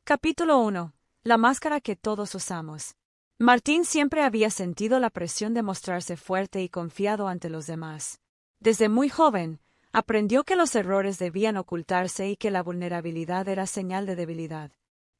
Capítulo 1. La máscara que todos usamos. Martín siempre había sentido la presión de mostrarse fuerte y confiado ante los demás. Desde muy joven, aprendió que los errores debían ocultarse y que la vulnerabilidad era señal de debilidad.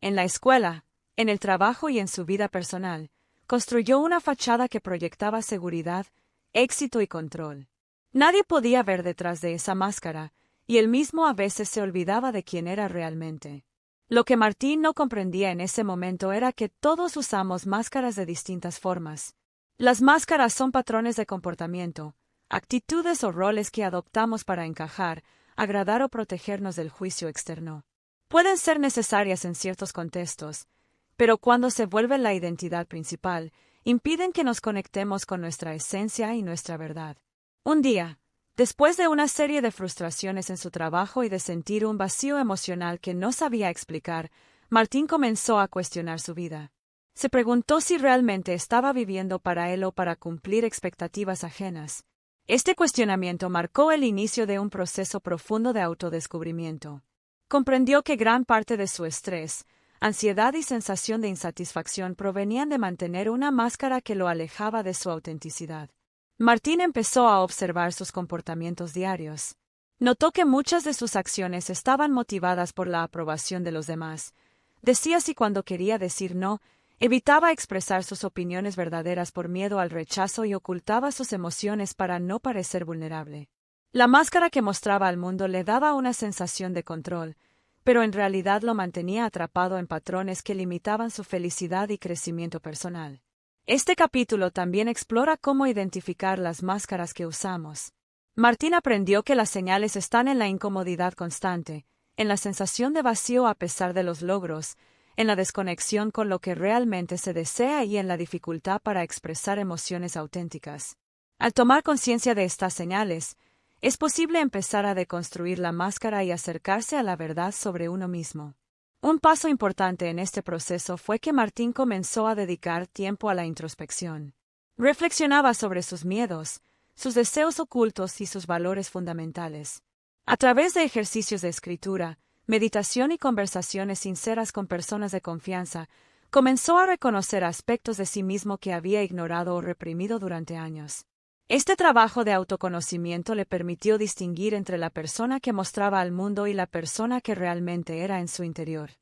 En la escuela, en el trabajo y en su vida personal, construyó una fachada que proyectaba seguridad, éxito y control. Nadie podía ver detrás de esa máscara, y él mismo a veces se olvidaba de quién era realmente. Lo que Martín no comprendía en ese momento era que todos usamos máscaras de distintas formas. Las máscaras son patrones de comportamiento, actitudes o roles que adoptamos para encajar, agradar o protegernos del juicio externo. Pueden ser necesarias en ciertos contextos, pero cuando se vuelve la identidad principal, impiden que nos conectemos con nuestra esencia y nuestra verdad. Un día, después de una serie de frustraciones en su trabajo y de sentir un vacío emocional que no sabía explicar, Martín comenzó a cuestionar su vida. Se preguntó si realmente estaba viviendo para él o para cumplir expectativas ajenas. Este cuestionamiento marcó el inicio de un proceso profundo de autodescubrimiento. Comprendió que gran parte de su estrés, ansiedad y sensación de insatisfacción provenían de mantener una máscara que lo alejaba de su autenticidad. Martín empezó a observar sus comportamientos diarios. Notó que muchas de sus acciones estaban motivadas por la aprobación de los demás. Decía sí cuando quería decir no, evitaba expresar sus opiniones verdaderas por miedo al rechazo y ocultaba sus emociones para no parecer vulnerable. La máscara que mostraba al mundo le daba una sensación de control, pero en realidad lo mantenía atrapado en patrones que limitaban su felicidad y crecimiento personal. Este capítulo también explora cómo identificar las máscaras que usamos. Martín aprendió que las señales están en la incomodidad constante, en la sensación de vacío a pesar de los logros, en la desconexión con lo que realmente se desea y en la dificultad para expresar emociones auténticas. Al tomar conciencia de estas señales, es posible empezar a deconstruir la máscara y acercarse a la verdad sobre uno mismo. Un paso importante en este proceso fue que Martín comenzó a dedicar tiempo a la introspección. Reflexionaba sobre sus miedos, sus deseos ocultos y sus valores fundamentales. A través de ejercicios de escritura, meditación y conversaciones sinceras con personas de confianza, comenzó a reconocer aspectos de sí mismo que había ignorado o reprimido durante años. Este trabajo de autoconocimiento le permitió distinguir entre la persona que mostraba al mundo y la persona que realmente era en su interior.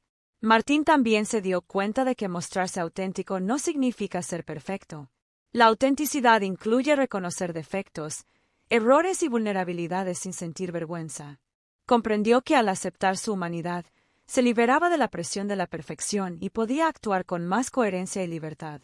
Martín también se dio cuenta de que mostrarse auténtico no significa ser perfecto. La autenticidad incluye reconocer defectos, errores y vulnerabilidades sin sentir vergüenza. Comprendió que al aceptar su humanidad, se liberaba de la presión de la perfección y podía actuar con más coherencia y libertad.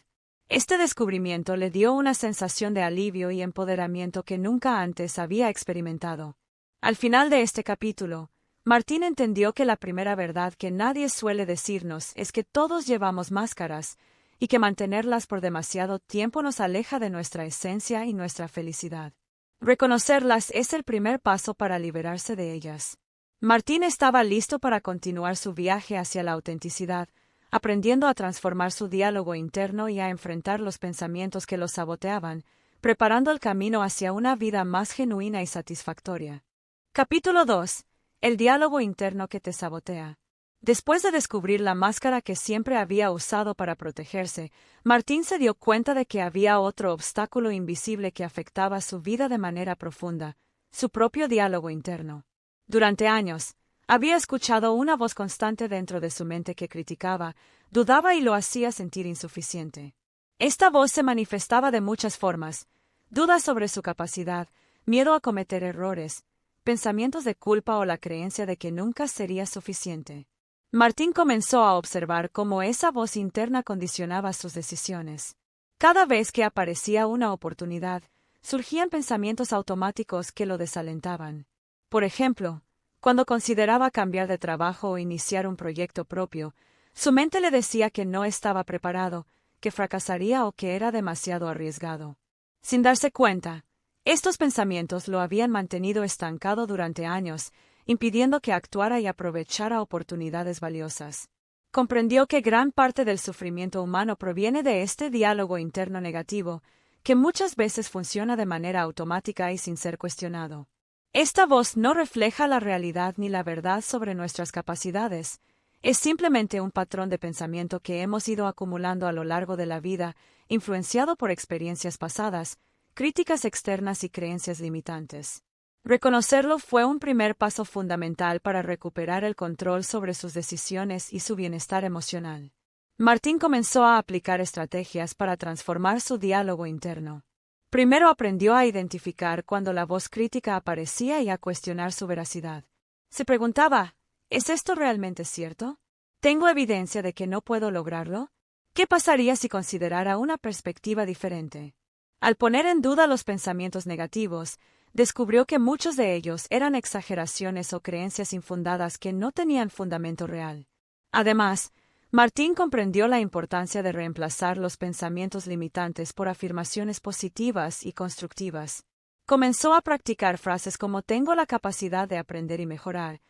Este descubrimiento le dio una sensación de alivio y empoderamiento que nunca antes había experimentado. Al final de este capítulo, Martín entendió que la primera verdad que nadie suele decirnos es que todos llevamos máscaras y que mantenerlas por demasiado tiempo nos aleja de nuestra esencia y nuestra felicidad. Reconocerlas es el primer paso para liberarse de ellas. Martín estaba listo para continuar su viaje hacia la autenticidad, aprendiendo a transformar su diálogo interno y a enfrentar los pensamientos que lo saboteaban, preparando el camino hacia una vida más genuina y satisfactoria. Capítulo 2. El diálogo interno que te sabotea. Después de descubrir la máscara que siempre había usado para protegerse, Martín se dio cuenta de que había otro obstáculo invisible que afectaba su vida de manera profunda, su propio diálogo interno. Durante años, había escuchado una voz constante dentro de su mente que criticaba, dudaba y lo hacía sentir insuficiente. Esta voz se manifestaba de muchas formas: dudas sobre su capacidad, miedo a cometer errores, pensamientos de culpa o la creencia de que nunca sería suficiente. Martín comenzó a observar cómo esa voz interna condicionaba sus decisiones. Cada vez que aparecía una oportunidad, surgían pensamientos automáticos que lo desalentaban. Por ejemplo, cuando consideraba cambiar de trabajo o iniciar un proyecto propio, su mente le decía que no estaba preparado, que fracasaría o que era demasiado arriesgado. Sin darse cuenta, estos pensamientos lo habían mantenido estancado durante años, impidiendo que actuara y aprovechara oportunidades valiosas. Comprendió que gran parte del sufrimiento humano proviene de este diálogo interno negativo, que muchas veces funciona de manera automática y sin ser cuestionado. Esta voz no refleja la realidad ni la verdad sobre nuestras capacidades. Es simplemente un patrón de pensamiento que hemos ido acumulando a lo largo de la vida, influenciado por experiencias pasadas, críticas externas y creencias limitantes. Reconocerlo fue un primer paso fundamental para recuperar el control sobre sus decisiones y su bienestar emocional. Martín comenzó a aplicar estrategias para transformar su diálogo interno. Primero aprendió a identificar cuando la voz crítica aparecía y a cuestionar su veracidad. Se preguntaba, ¿es esto realmente cierto? ¿Tengo evidencia de que no puedo lograrlo? ¿Qué pasaría si considerara una perspectiva diferente? Al poner en duda los pensamientos negativos, descubrió que muchos de ellos eran exageraciones o creencias infundadas que no tenían fundamento real. Además, Martín comprendió la importancia de reemplazar los pensamientos limitantes por afirmaciones positivas y constructivas. Comenzó a practicar frases como «tengo la capacidad de aprender y mejorar»,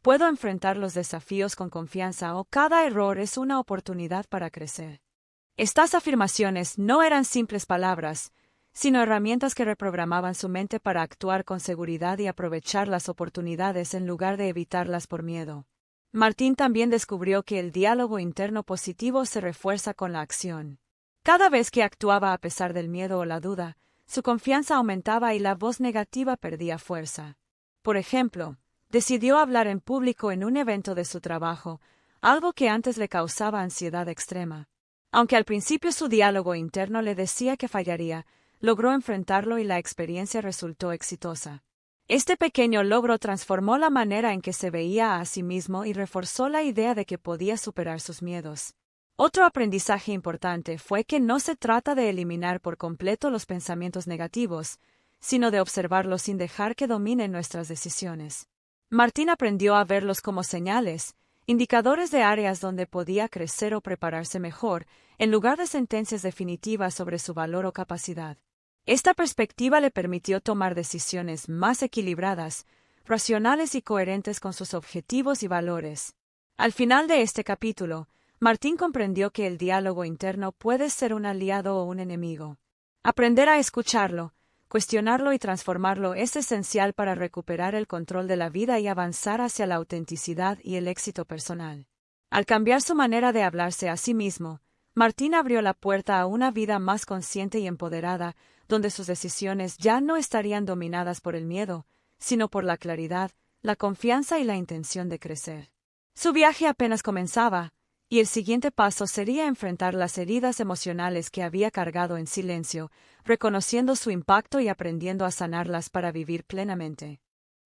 «puedo enfrentar los desafíos con confianza» o «cada error es una oportunidad para crecer». Estas afirmaciones no eran simples palabras, sino herramientas que reprogramaban su mente para actuar con seguridad y aprovechar las oportunidades en lugar de evitarlas por miedo. Martín también descubrió que el diálogo interno positivo se refuerza con la acción. Cada vez que actuaba a pesar del miedo o la duda, su confianza aumentaba y la voz negativa perdía fuerza. Por ejemplo, decidió hablar en público en un evento de su trabajo, algo que antes le causaba ansiedad extrema. Aunque al principio su diálogo interno le decía que fallaría, logró enfrentarlo y la experiencia resultó exitosa. Este pequeño logro transformó la manera en que se veía a sí mismo y reforzó la idea de que podía superar sus miedos. Otro aprendizaje importante fue que no se trata de eliminar por completo los pensamientos negativos, sino de observarlos sin dejar que dominen nuestras decisiones. Martín aprendió a verlos como señales, indicadores de áreas donde podía crecer o prepararse mejor, en lugar de sentencias definitivas sobre su valor o capacidad. Esta perspectiva le permitió tomar decisiones más equilibradas, racionales y coherentes con sus objetivos y valores. Al final de este capítulo, Martín comprendió que el diálogo interno puede ser un aliado o un enemigo. Aprender a escucharlo, cuestionarlo y transformarlo es esencial para recuperar el control de la vida y avanzar hacia la autenticidad y el éxito personal. Al cambiar su manera de hablarse a sí mismo, Martín abrió la puerta a una vida más consciente y empoderada, donde sus decisiones ya no estarían dominadas por el miedo, sino por la claridad, la confianza y la intención de crecer. Su viaje apenas comenzaba, y el siguiente paso sería enfrentar las heridas emocionales que había cargado en silencio, reconociendo su impacto y aprendiendo a sanarlas para vivir plenamente.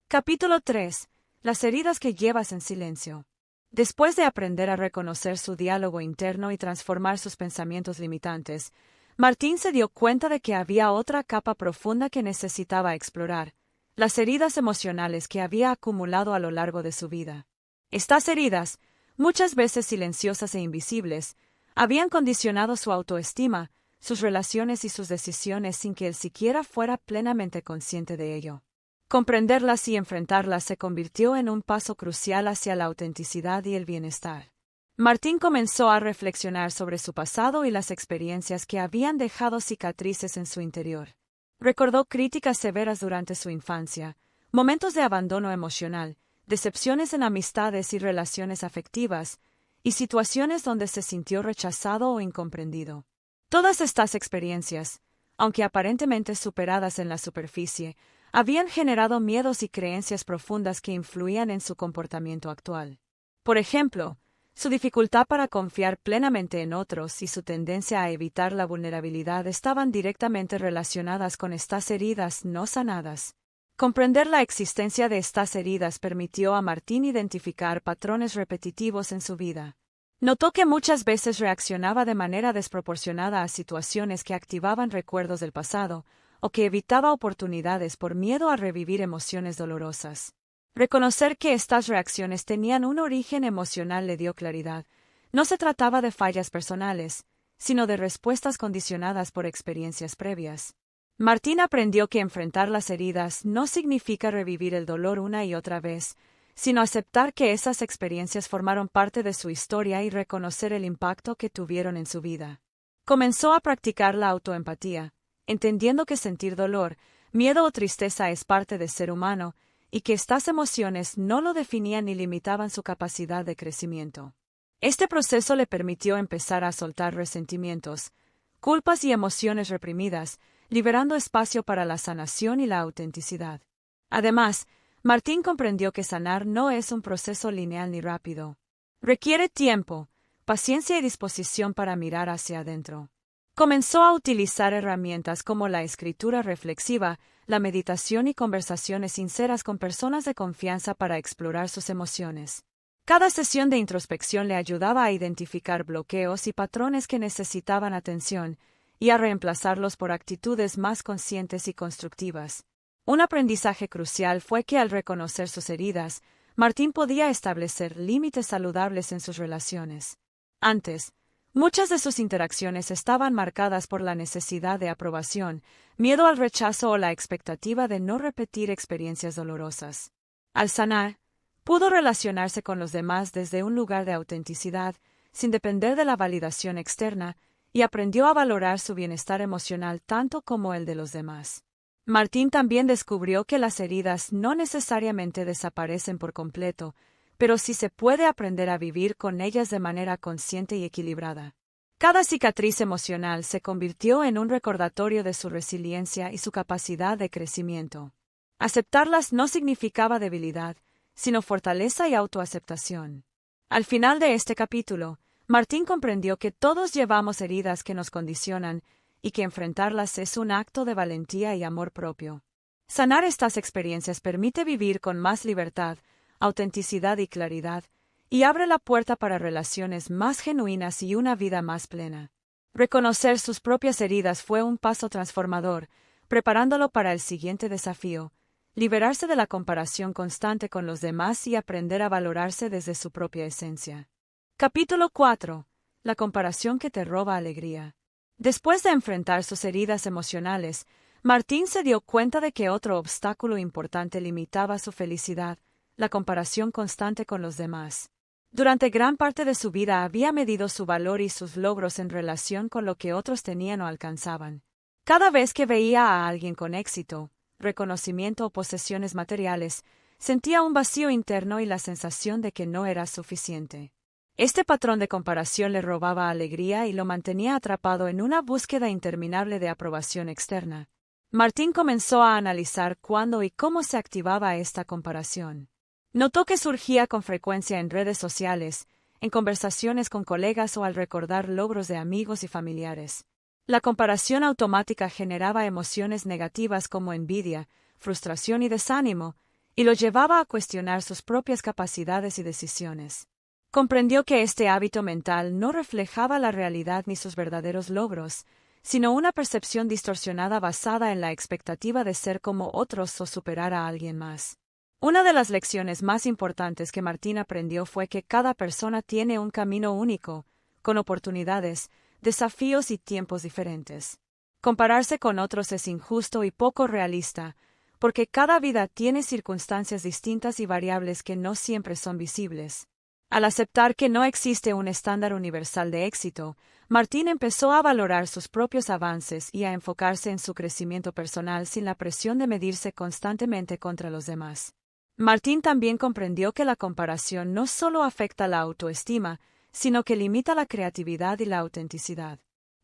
Capítulo 3. Las heridas que llevas en silencio. Después de aprender a reconocer su diálogo interno y transformar sus pensamientos limitantes, Martín se dio cuenta de que había otra capa profunda que necesitaba explorar, las heridas emocionales que había acumulado a lo largo de su vida. Estas heridas, muchas veces silenciosas e invisibles, habían condicionado su autoestima, sus relaciones y sus decisiones sin que él siquiera fuera plenamente consciente de ello. Comprenderlas y enfrentarlas se convirtió en un paso crucial hacia la autenticidad y el bienestar. Martín comenzó a reflexionar sobre su pasado y las experiencias que habían dejado cicatrices en su interior. Recordó críticas severas durante su infancia, momentos de abandono emocional, decepciones en amistades y relaciones afectivas, y situaciones donde se sintió rechazado o incomprendido. Todas estas experiencias, aunque aparentemente superadas en la superficie, habían generado miedos y creencias profundas que influían en su comportamiento actual. Por ejemplo, su dificultad para confiar plenamente en otros y su tendencia a evitar la vulnerabilidad estaban directamente relacionadas con estas heridas no sanadas. Comprender la existencia de estas heridas permitió a Martín identificar patrones repetitivos en su vida. Notó que muchas veces reaccionaba de manera desproporcionada a situaciones que activaban recuerdos del pasado, o que evitaba oportunidades por miedo a revivir emociones dolorosas. Reconocer que estas reacciones tenían un origen emocional le dio claridad. No se trataba de fallas personales, sino de respuestas condicionadas por experiencias previas. Martín aprendió que enfrentar las heridas no significa revivir el dolor una y otra vez, sino aceptar que esas experiencias formaron parte de su historia y reconocer el impacto que tuvieron en su vida. Comenzó a practicar la autoempatía, entendiendo que sentir dolor, miedo o tristeza es parte de ser humano, y que estas emociones no lo definían ni limitaban su capacidad de crecimiento. Este proceso le permitió empezar a soltar resentimientos, culpas y emociones reprimidas, liberando espacio para la sanación y la autenticidad. Además, Martín comprendió que sanar no es un proceso lineal ni rápido. Requiere tiempo, paciencia y disposición para mirar hacia adentro. Comenzó a utilizar herramientas como la escritura reflexiva, la meditación y conversaciones sinceras con personas de confianza para explorar sus emociones. Cada sesión de introspección le ayudaba a identificar bloqueos y patrones que necesitaban atención y a reemplazarlos por actitudes más conscientes y constructivas. Un aprendizaje crucial fue que al reconocer sus heridas, Martín podía establecer límites saludables en sus relaciones. Antes, muchas de sus interacciones estaban marcadas por la necesidad de aprobación, miedo al rechazo o la expectativa de no repetir experiencias dolorosas. Al sanar, pudo relacionarse con los demás desde un lugar de autenticidad, sin depender de la validación externa, y aprendió a valorar su bienestar emocional tanto como el de los demás. Martín también descubrió que las heridas no necesariamente desaparecen por completo, pero sí se puede aprender a vivir con ellas de manera consciente y equilibrada. Cada cicatriz emocional se convirtió en un recordatorio de su resiliencia y su capacidad de crecimiento. Aceptarlas no significaba debilidad, sino fortaleza y autoaceptación. Al final de este capítulo, Martín comprendió que todos llevamos heridas que nos condicionan y que enfrentarlas es un acto de valentía y amor propio. Sanar estas experiencias permite vivir con más libertad, autenticidad y claridad, y abre la puerta para relaciones más genuinas y una vida más plena. Reconocer sus propias heridas fue un paso transformador, preparándolo para el siguiente desafío: liberarse de la comparación constante con los demás y aprender a valorarse desde su propia esencia. Capítulo 4. La comparación que te roba alegría. Después de enfrentar sus heridas emocionales, Martín se dio cuenta de que otro obstáculo importante limitaba su felicidad: la comparación constante con los demás. Durante gran parte de su vida había medido su valor y sus logros en relación con lo que otros tenían o alcanzaban. Cada vez que veía a alguien con éxito, reconocimiento o posesiones materiales, sentía un vacío interno y la sensación de que no era suficiente. Este patrón de comparación le robaba alegría y lo mantenía atrapado en una búsqueda interminable de aprobación externa. Martín comenzó a analizar cuándo y cómo se activaba esta comparación. Notó que surgía con frecuencia en redes sociales, en conversaciones con colegas o al recordar logros de amigos y familiares. La comparación automática generaba emociones negativas como envidia, frustración y desánimo, y lo llevaba a cuestionar sus propias capacidades y decisiones. Comprendió que este hábito mental no reflejaba la realidad ni sus verdaderos logros, sino una percepción distorsionada basada en la expectativa de ser como otros o superar a alguien más. Una de las lecciones más importantes que Martín aprendió fue que cada persona tiene un camino único, con oportunidades, desafíos y tiempos diferentes. Compararse con otros es injusto y poco realista, porque cada vida tiene circunstancias distintas y variables que no siempre son visibles. Al aceptar que no existe un estándar universal de éxito, Martín empezó a valorar sus propios avances y a enfocarse en su crecimiento personal sin la presión de medirse constantemente contra los demás. Martín también comprendió que la comparación no solo afecta la autoestima, sino que limita la creatividad y la autenticidad.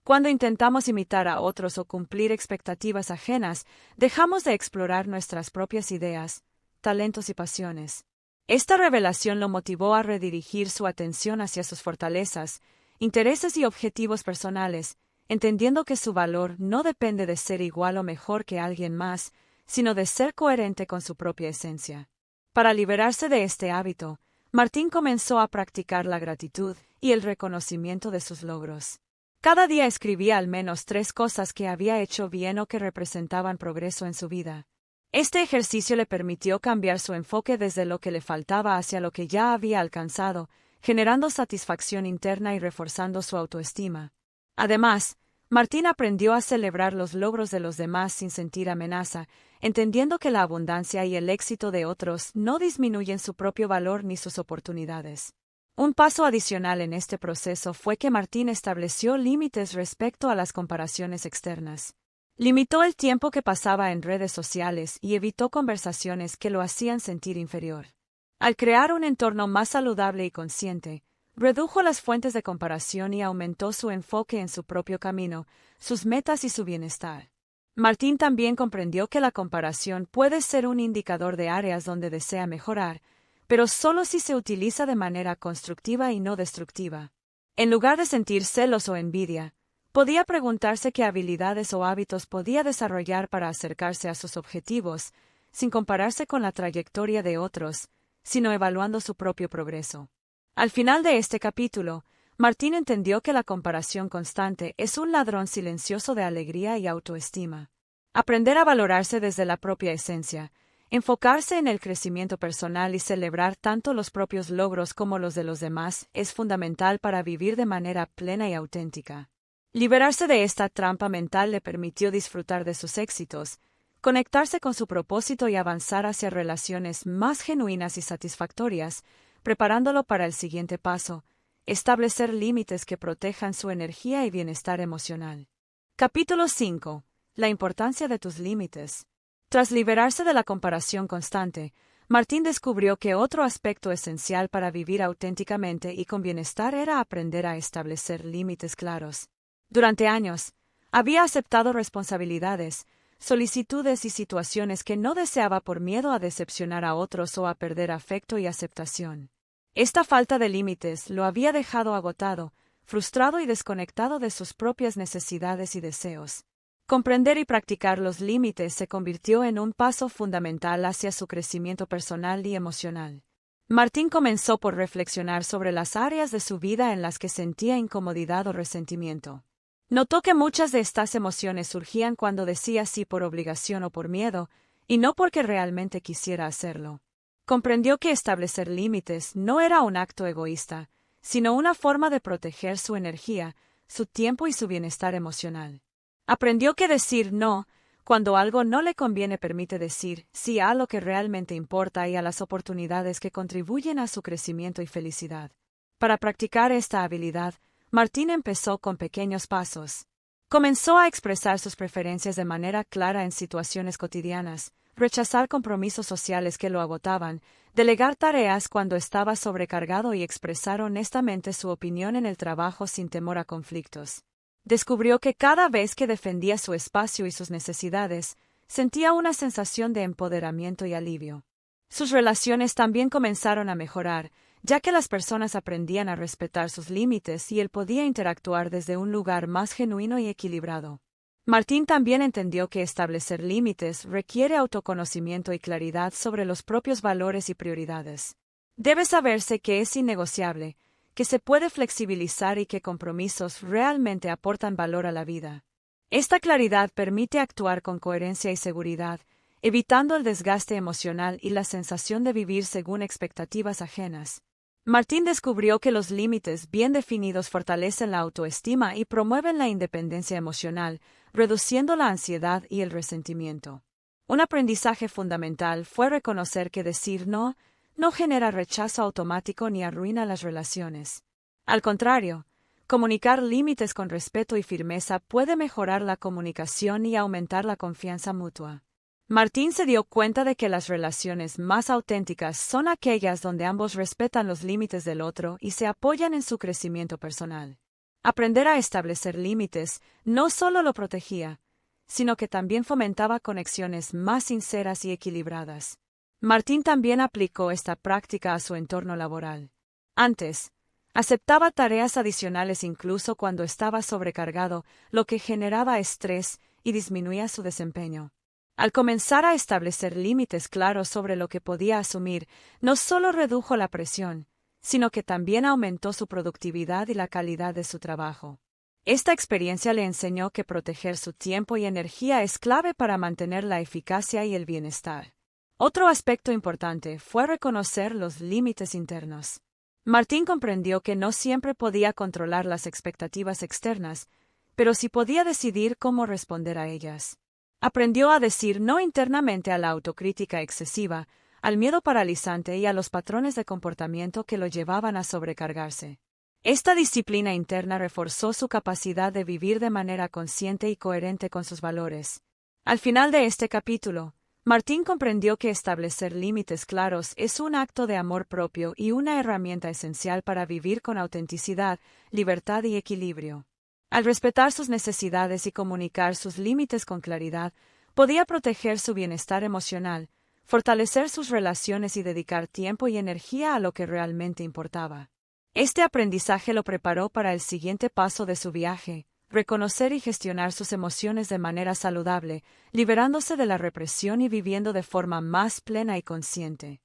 Cuando intentamos imitar a otros o cumplir expectativas ajenas, dejamos de explorar nuestras propias ideas, talentos y pasiones. Esta revelación lo motivó a redirigir su atención hacia sus fortalezas, intereses y objetivos personales, entendiendo que su valor no depende de ser igual o mejor que alguien más, sino de ser coherente con su propia esencia. Para liberarse de este hábito, Martín comenzó a practicar la gratitud y el reconocimiento de sus logros. Cada día escribía al menos 3 cosas que había hecho bien o que representaban progreso en su vida. Este ejercicio le permitió cambiar su enfoque desde lo que le faltaba hacia lo que ya había alcanzado, generando satisfacción interna y reforzando su autoestima. Además, Martín aprendió a celebrar los logros de los demás sin sentir amenaza, entendiendo que la abundancia y el éxito de otros no disminuyen su propio valor ni sus oportunidades. Un paso adicional en este proceso fue que Martín estableció límites respecto a las comparaciones externas. Limitó el tiempo que pasaba en redes sociales y evitó conversaciones que lo hacían sentir inferior. Al crear un entorno más saludable y consciente, redujo las fuentes de comparación y aumentó su enfoque en su propio camino, sus metas y su bienestar. Martín también comprendió que la comparación puede ser un indicador de áreas donde desea mejorar, pero solo si se utiliza de manera constructiva y no destructiva. En lugar de sentir celos o envidia, podía preguntarse qué habilidades o hábitos podía desarrollar para acercarse a sus objetivos, sin compararse con la trayectoria de otros, sino evaluando su propio progreso. Al final de este capítulo, Martín entendió que la comparación constante es un ladrón silencioso de alegría y autoestima. Aprender a valorarse desde la propia esencia, enfocarse en el crecimiento personal y celebrar tanto los propios logros como los de los demás es fundamental para vivir de manera plena y auténtica. Liberarse de esta trampa mental le permitió disfrutar de sus éxitos, conectarse con su propósito y avanzar hacia relaciones más genuinas y satisfactorias, preparándolo para el siguiente paso, establecer límites que protejan su energía y bienestar emocional. Capítulo 5. La importancia de tus límites. Tras liberarse de la comparación constante, Martín descubrió que otro aspecto esencial para vivir auténticamente y con bienestar era aprender a establecer límites claros. Durante años, había aceptado responsabilidades, solicitudes y situaciones que no deseaba por miedo a decepcionar a otros o a perder afecto y aceptación. Esta falta de límites lo había dejado agotado, frustrado y desconectado de sus propias necesidades y deseos. Comprender y practicar los límites se convirtió en un paso fundamental hacia su crecimiento personal y emocional. Martín comenzó por reflexionar sobre las áreas de su vida en las que sentía incomodidad o resentimiento. Notó que muchas de estas emociones surgían cuando decía sí por obligación o por miedo, y no porque realmente quisiera hacerlo. Comprendió que establecer límites no era un acto egoísta, sino una forma de proteger su energía, su tiempo y su bienestar emocional. Aprendió que decir no, cuando algo no le conviene, permite decir sí a lo que realmente importa y a las oportunidades que contribuyen a su crecimiento y felicidad. Para practicar esta habilidad, Martín empezó con pequeños pasos. Comenzó a expresar sus preferencias de manera clara en situaciones cotidianas, rechazar compromisos sociales que lo agotaban, delegar tareas cuando estaba sobrecargado y expresar honestamente su opinión en el trabajo sin temor a conflictos. Descubrió que cada vez que defendía su espacio y sus necesidades, sentía una sensación de empoderamiento y alivio. Sus relaciones también comenzaron a mejorar, ya que las personas aprendían a respetar sus límites y él podía interactuar desde un lugar más genuino y equilibrado. Martín también entendió que establecer límites requiere autoconocimiento y claridad sobre los propios valores y prioridades. Debe saberse que es innegociable, que se puede flexibilizar y que compromisos realmente aportan valor a la vida. Esta claridad permite actuar con coherencia y seguridad, evitando el desgaste emocional y la sensación de vivir según expectativas ajenas. Martín descubrió que los límites bien definidos fortalecen la autoestima y promueven la independencia emocional, reduciendo la ansiedad y el resentimiento. Un aprendizaje fundamental fue reconocer que decir no genera rechazo automático ni arruina las relaciones. Al contrario, comunicar límites con respeto y firmeza puede mejorar la comunicación y aumentar la confianza mutua. Martín se dio cuenta de que las relaciones más auténticas son aquellas donde ambos respetan los límites del otro y se apoyan en su crecimiento personal. Aprender a establecer límites no solo lo protegía, sino que también fomentaba conexiones más sinceras y equilibradas. Martín también aplicó esta práctica a su entorno laboral. Antes, aceptaba tareas adicionales incluso cuando estaba sobrecargado, lo que generaba estrés y disminuía su desempeño. Al comenzar a establecer límites claros sobre lo que podía asumir, no solo redujo la presión, sino que también aumentó su productividad y la calidad de su trabajo. Esta experiencia le enseñó que proteger su tiempo y energía es clave para mantener la eficacia y el bienestar. Otro aspecto importante fue reconocer los límites internos. Martín comprendió que no siempre podía controlar las expectativas externas, pero sí podía decidir cómo responder a ellas. Aprendió a decir no internamente a la autocrítica excesiva, al miedo paralizante y a los patrones de comportamiento que lo llevaban a sobrecargarse. Esta disciplina interna reforzó su capacidad de vivir de manera consciente y coherente con sus valores. Al final de este capítulo, Martín comprendió que establecer límites claros es un acto de amor propio y una herramienta esencial para vivir con autenticidad, libertad y equilibrio. Al respetar sus necesidades y comunicar sus límites con claridad, podía proteger su bienestar emocional, fortalecer sus relaciones y dedicar tiempo y energía a lo que realmente importaba. Este aprendizaje lo preparó para el siguiente paso de su viaje: reconocer y gestionar sus emociones de manera saludable, liberándose de la represión y viviendo de forma más plena y consciente.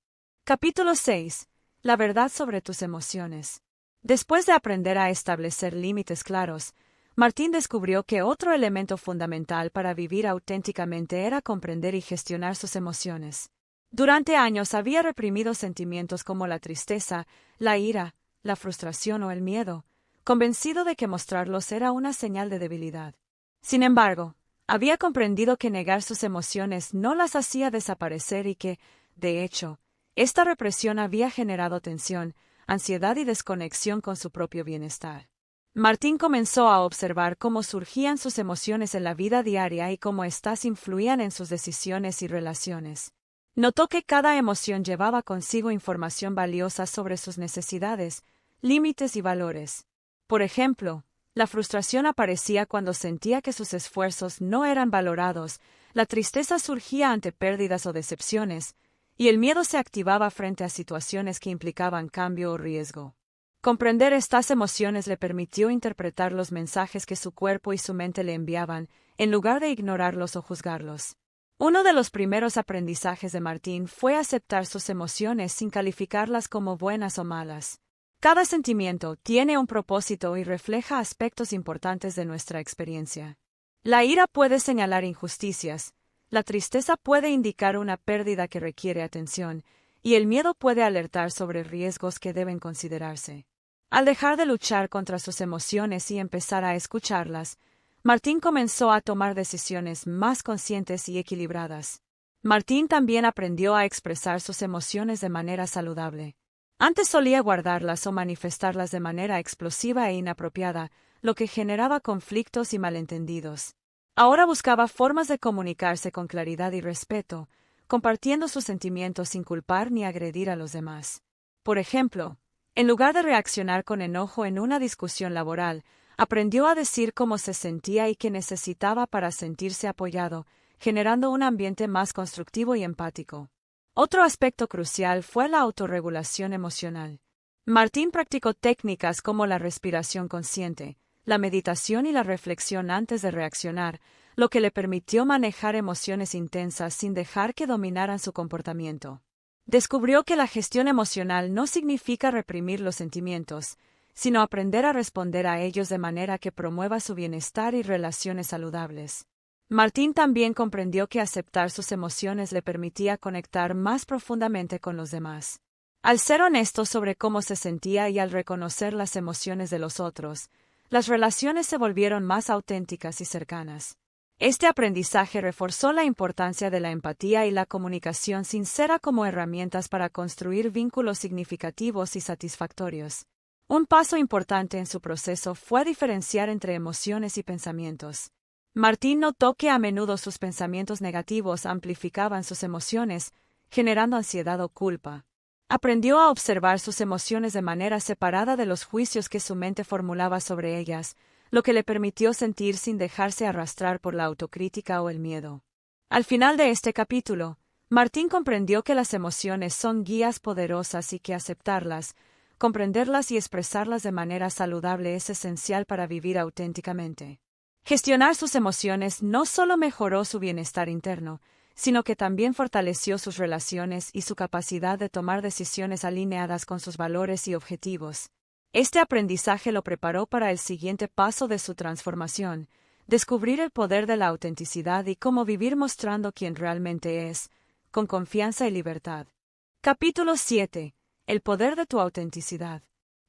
Capítulo 6. La verdad sobre tus emociones. Después de aprender a establecer límites claros, Martín descubrió que otro elemento fundamental para vivir auténticamente era comprender y gestionar sus emociones. Durante años había reprimido sentimientos como la tristeza, la ira, la frustración o el miedo, convencido de que mostrarlos era una señal de debilidad. Sin embargo, había comprendido que negar sus emociones no las hacía desaparecer y que, de hecho, esta represión había generado tensión, ansiedad y desconexión con su propio bienestar. Martín comenzó a observar cómo surgían sus emociones en la vida diaria y cómo éstas influían en sus decisiones y relaciones. Notó que cada emoción llevaba consigo información valiosa sobre sus necesidades, límites y valores. Por ejemplo, la frustración aparecía cuando sentía que sus esfuerzos no eran valorados, la tristeza surgía ante pérdidas o decepciones, y el miedo se activaba frente a situaciones que implicaban cambio o riesgo. Comprender estas emociones le permitió interpretar los mensajes que su cuerpo y su mente le enviaban, en lugar de ignorarlos o juzgarlos. Uno de los primeros aprendizajes de Martín fue aceptar sus emociones sin calificarlas como buenas o malas. Cada sentimiento tiene un propósito y refleja aspectos importantes de nuestra experiencia. La ira puede señalar injusticias, la tristeza puede indicar una pérdida que requiere atención, y el miedo puede alertar sobre riesgos que deben considerarse. Al dejar de luchar contra sus emociones y empezar a escucharlas, Martín comenzó a tomar decisiones más conscientes y equilibradas. Martín también aprendió a expresar sus emociones de manera saludable. Antes solía guardarlas o manifestarlas de manera explosiva e inapropiada, lo que generaba conflictos y malentendidos. Ahora buscaba formas de comunicarse con claridad y respeto, compartiendo sus sentimientos sin culpar ni agredir a los demás. Por ejemplo, en lugar de reaccionar con enojo en una discusión laboral, aprendió a decir cómo se sentía y qué necesitaba para sentirse apoyado, generando un ambiente más constructivo y empático. Otro aspecto crucial fue la autorregulación emocional. Martín practicó técnicas como la respiración consciente, la meditación y la reflexión antes de reaccionar, lo que le permitió manejar emociones intensas sin dejar que dominaran su comportamiento. Descubrió que la gestión emocional no significa reprimir los sentimientos, sino aprender a responder a ellos de manera que promueva su bienestar y relaciones saludables. Martín también comprendió que aceptar sus emociones le permitía conectar más profundamente con los demás. Al ser honesto sobre cómo se sentía y al reconocer las emociones de los otros, las relaciones se volvieron más auténticas y cercanas. Este aprendizaje reforzó la importancia de la empatía y la comunicación sincera como herramientas para construir vínculos significativos y satisfactorios. Un paso importante en su proceso fue diferenciar entre emociones y pensamientos. Martín notó que a menudo sus pensamientos negativos amplificaban sus emociones, generando ansiedad o culpa. Aprendió a observar sus emociones de manera separada de los juicios que su mente formulaba sobre ellas, lo que le permitió sentir sin dejarse arrastrar por la autocrítica o el miedo. Al final de este capítulo, Martín comprendió que las emociones son guías poderosas y que aceptarlas, comprenderlas y expresarlas de manera saludable es esencial para vivir auténticamente. Gestionar sus emociones no solo mejoró su bienestar interno, sino que también fortaleció sus relaciones y su capacidad de tomar decisiones alineadas con sus valores y objetivos. Este aprendizaje lo preparó para el siguiente paso de su transformación: descubrir el poder de la autenticidad y cómo vivir mostrando quién realmente es, con confianza y libertad. Capítulo 7. El poder de tu autenticidad.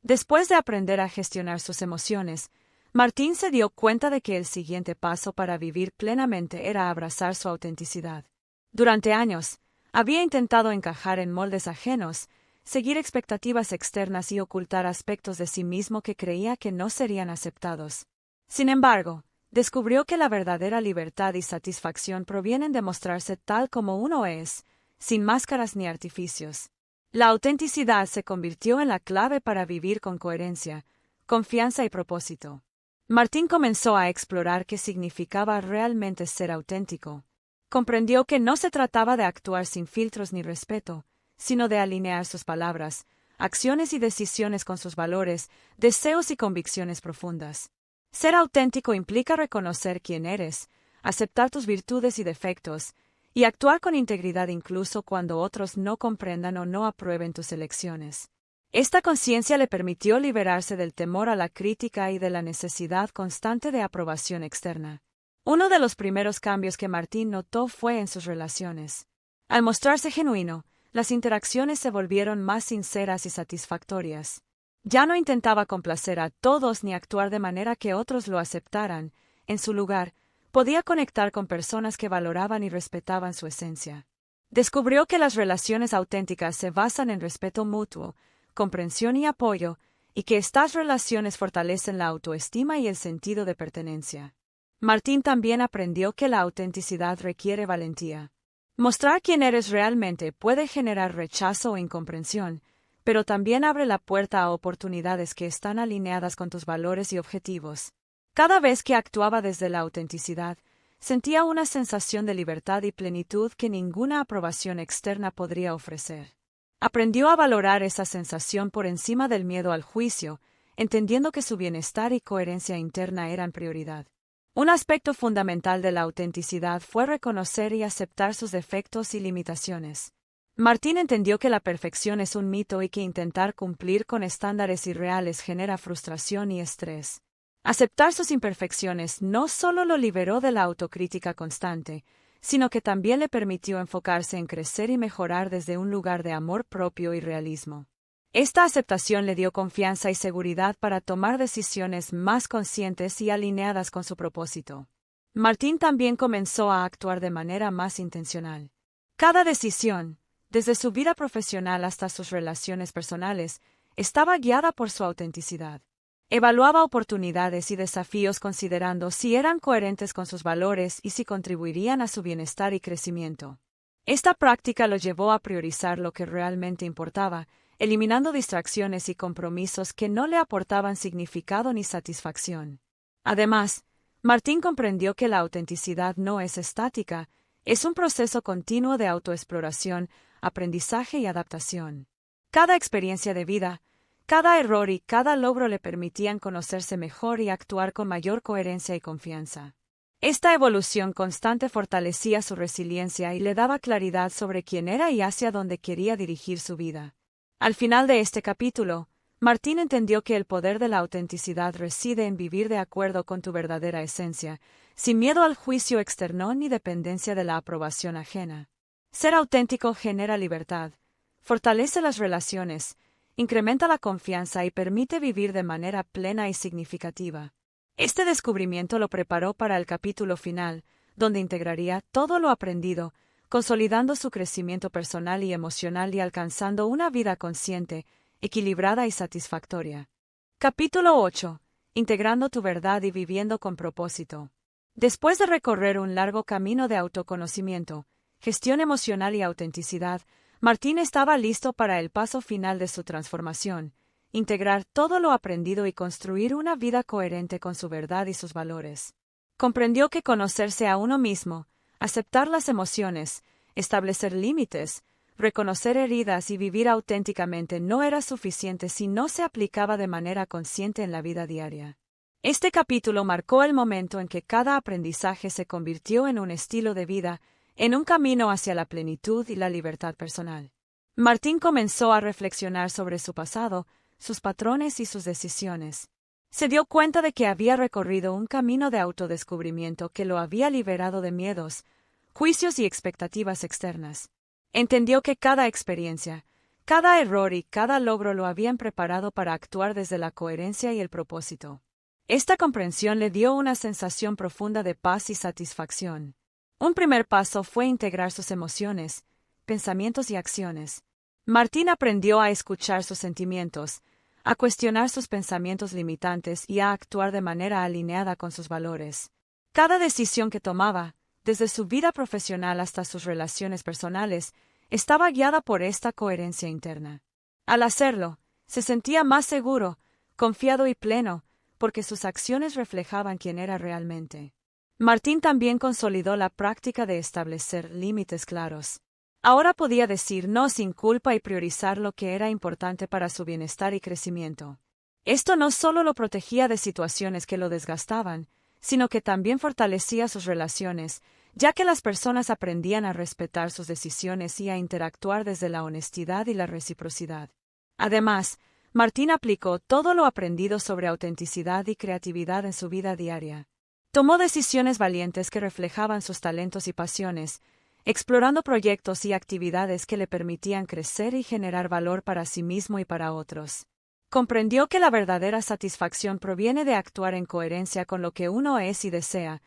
Después de aprender a gestionar sus emociones, Martín se dio cuenta de que el siguiente paso para vivir plenamente era abrazar su autenticidad. Durante años, había intentado encajar en moldes ajenos, seguir expectativas externas y ocultar aspectos de sí mismo que creía que no serían aceptados. Sin embargo, descubrió que la verdadera libertad y satisfacción provienen de mostrarse tal como uno es, sin máscaras ni artificios. La autenticidad se convirtió en la clave para vivir con coherencia, confianza y propósito. Martín comenzó a explorar qué significaba realmente ser auténtico. Comprendió que no se trataba de actuar sin filtros ni respeto, sino de alinear sus palabras, acciones y decisiones con sus valores, deseos y convicciones profundas. Ser auténtico implica reconocer quién eres, aceptar tus virtudes y defectos, y actuar con integridad incluso cuando otros no comprendan o no aprueben tus elecciones. Esta conciencia le permitió liberarse del temor a la crítica y de la necesidad constante de aprobación externa. Uno de los primeros cambios que Martín notó fue en sus relaciones. Al mostrarse genuino, las interacciones se volvieron más sinceras y satisfactorias. Ya no intentaba complacer a todos ni actuar de manera que otros lo aceptaran. En su lugar, podía conectar con personas que valoraban y respetaban su esencia. Descubrió que las relaciones auténticas se basan en respeto mutuo, comprensión y apoyo, y que estas relaciones fortalecen la autoestima y el sentido de pertenencia. Martín también aprendió que la autenticidad requiere valentía. Mostrar quién eres realmente puede generar rechazo o incomprensión, pero también abre la puerta a oportunidades que están alineadas con tus valores y objetivos. Cada vez que actuaba desde la autenticidad, sentía una sensación de libertad y plenitud que ninguna aprobación externa podría ofrecer. Aprendió a valorar esa sensación por encima del miedo al juicio, entendiendo que su bienestar y coherencia interna eran prioridad. Un aspecto fundamental de la autenticidad fue reconocer y aceptar sus defectos y limitaciones. Martín entendió que la perfección es un mito y que intentar cumplir con estándares irreales genera frustración y estrés. Aceptar sus imperfecciones no solo lo liberó de la autocrítica constante, sino que también le permitió enfocarse en crecer y mejorar desde un lugar de amor propio y realismo. Esta aceptación le dio confianza y seguridad para tomar decisiones más conscientes y alineadas con su propósito. Martín también comenzó a actuar de manera más intencional. Cada decisión, desde su vida profesional hasta sus relaciones personales, estaba guiada por su autenticidad. Evaluaba oportunidades y desafíos considerando si eran coherentes con sus valores y si contribuirían a su bienestar y crecimiento. Esta práctica lo llevó a priorizar lo que realmente importaba, eliminando distracciones y compromisos que no le aportaban significado ni satisfacción. Además, Martín comprendió que la autenticidad no es estática, es un proceso continuo de autoexploración, aprendizaje y adaptación. Cada experiencia de vida, cada error y cada logro le permitían conocerse mejor y actuar con mayor coherencia y confianza. Esta evolución constante fortalecía su resiliencia y le daba claridad sobre quién era y hacia dónde quería dirigir su vida. Al final de este capítulo, Martín entendió que el poder de la autenticidad reside en vivir de acuerdo con tu verdadera esencia, sin miedo al juicio externo ni dependencia de la aprobación ajena. Ser auténtico genera libertad, fortalece las relaciones, incrementa la confianza y permite vivir de manera plena y significativa. Este descubrimiento lo preparó para el capítulo final, donde integraría todo lo aprendido, consolidando su crecimiento personal y emocional y alcanzando una vida consciente, equilibrada y satisfactoria. Capítulo 8. Integrando tu verdad y viviendo con propósito. Después de recorrer un largo camino de autoconocimiento, gestión emocional y autenticidad, Martín estaba listo para el paso final de su transformación, integrar todo lo aprendido y construir una vida coherente con su verdad y sus valores. Comprendió que conocerse a uno mismo, aceptar las emociones, establecer límites, reconocer heridas y vivir auténticamente no era suficiente si no se aplicaba de manera consciente en la vida diaria. Este capítulo marcó el momento en que cada aprendizaje se convirtió en un estilo de vida, en un camino hacia la plenitud y la libertad personal. Martín comenzó a reflexionar sobre su pasado, sus patrones y sus decisiones. Se dio cuenta de que había recorrido un camino de autodescubrimiento que lo había liberado de miedos, juicios y expectativas externas. Entendió que cada experiencia, cada error y cada logro lo habían preparado para actuar desde la coherencia y el propósito. Esta comprensión le dio una sensación profunda de paz y satisfacción. Un primer paso fue integrar sus emociones, pensamientos y acciones. Martín aprendió a escuchar sus sentimientos, a cuestionar sus pensamientos limitantes y a actuar de manera alineada con sus valores. Cada decisión que tomaba, desde su vida profesional hasta sus relaciones personales, estaba guiada por esta coherencia interna. Al hacerlo, se sentía más seguro, confiado y pleno, porque sus acciones reflejaban quién era realmente. Martín también consolidó la práctica de establecer límites claros. Ahora podía decir no sin culpa y priorizar lo que era importante para su bienestar y crecimiento. Esto no solo lo protegía de situaciones que lo desgastaban, sino que también fortalecía sus relaciones, ya que las personas aprendían a respetar sus decisiones y a interactuar desde la honestidad y la reciprocidad. Además, Martín aplicó todo lo aprendido sobre autenticidad y creatividad en su vida diaria. Tomó decisiones valientes que reflejaban sus talentos y pasiones, explorando proyectos y actividades que le permitían crecer y generar valor para sí mismo y para otros. Comprendió que la verdadera satisfacción proviene de actuar en coherencia con lo que uno es y desea,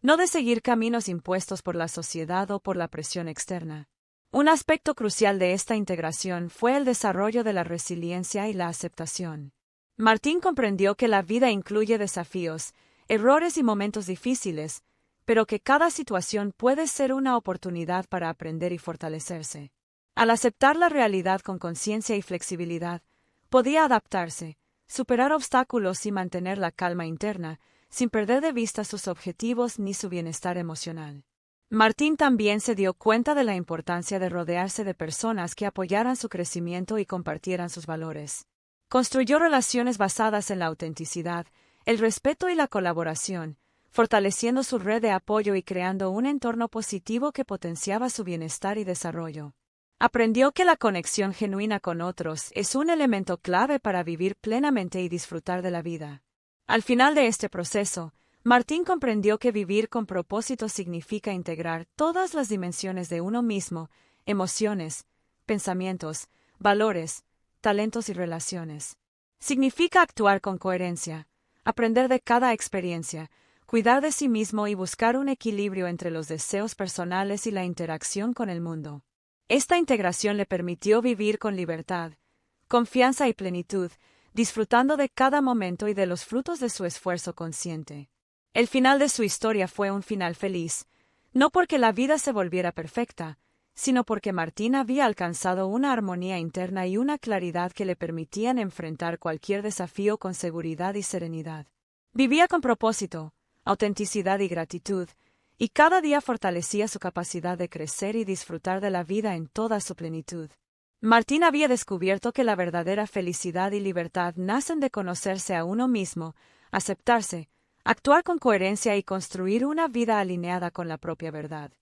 no de seguir caminos impuestos por la sociedad o por la presión externa. Un aspecto crucial de esta integración fue el desarrollo de la resiliencia y la aceptación. Martín comprendió que la vida incluye desafíos, errores y momentos difíciles, pero que cada situación puede ser una oportunidad para aprender y fortalecerse. Al aceptar la realidad con conciencia y flexibilidad, podía adaptarse, superar obstáculos y mantener la calma interna, sin perder de vista sus objetivos ni su bienestar emocional. Martín también se dio cuenta de la importancia de rodearse de personas que apoyaran su crecimiento y compartieran sus valores. Construyó relaciones basadas en la autenticidad, el respeto y la colaboración, fortaleciendo su red de apoyo y creando un entorno positivo que potenciaba su bienestar y desarrollo. Aprendió que la conexión genuina con otros es un elemento clave para vivir plenamente y disfrutar de la vida. Al final de este proceso, Martín comprendió que vivir con propósito significa integrar todas las dimensiones de uno mismo, emociones, pensamientos, valores, talentos y relaciones. Significa actuar con coherencia, aprender de cada experiencia, cuidar de sí mismo y buscar un equilibrio entre los deseos personales y la interacción con el mundo. Esta integración le permitió vivir con libertad, confianza y plenitud, disfrutando de cada momento y de los frutos de su esfuerzo consciente. El final de su historia fue un final feliz, no porque la vida se volviera perfecta, sino porque Martín había alcanzado una armonía interna y una claridad que le permitían enfrentar cualquier desafío con seguridad y serenidad. Vivía con propósito, autenticidad y gratitud, y cada día fortalecía su capacidad de crecer y disfrutar de la vida en toda su plenitud. Martín había descubierto que la verdadera felicidad y libertad nacen de conocerse a uno mismo, aceptarse, actuar con coherencia y construir una vida alineada con la propia verdad.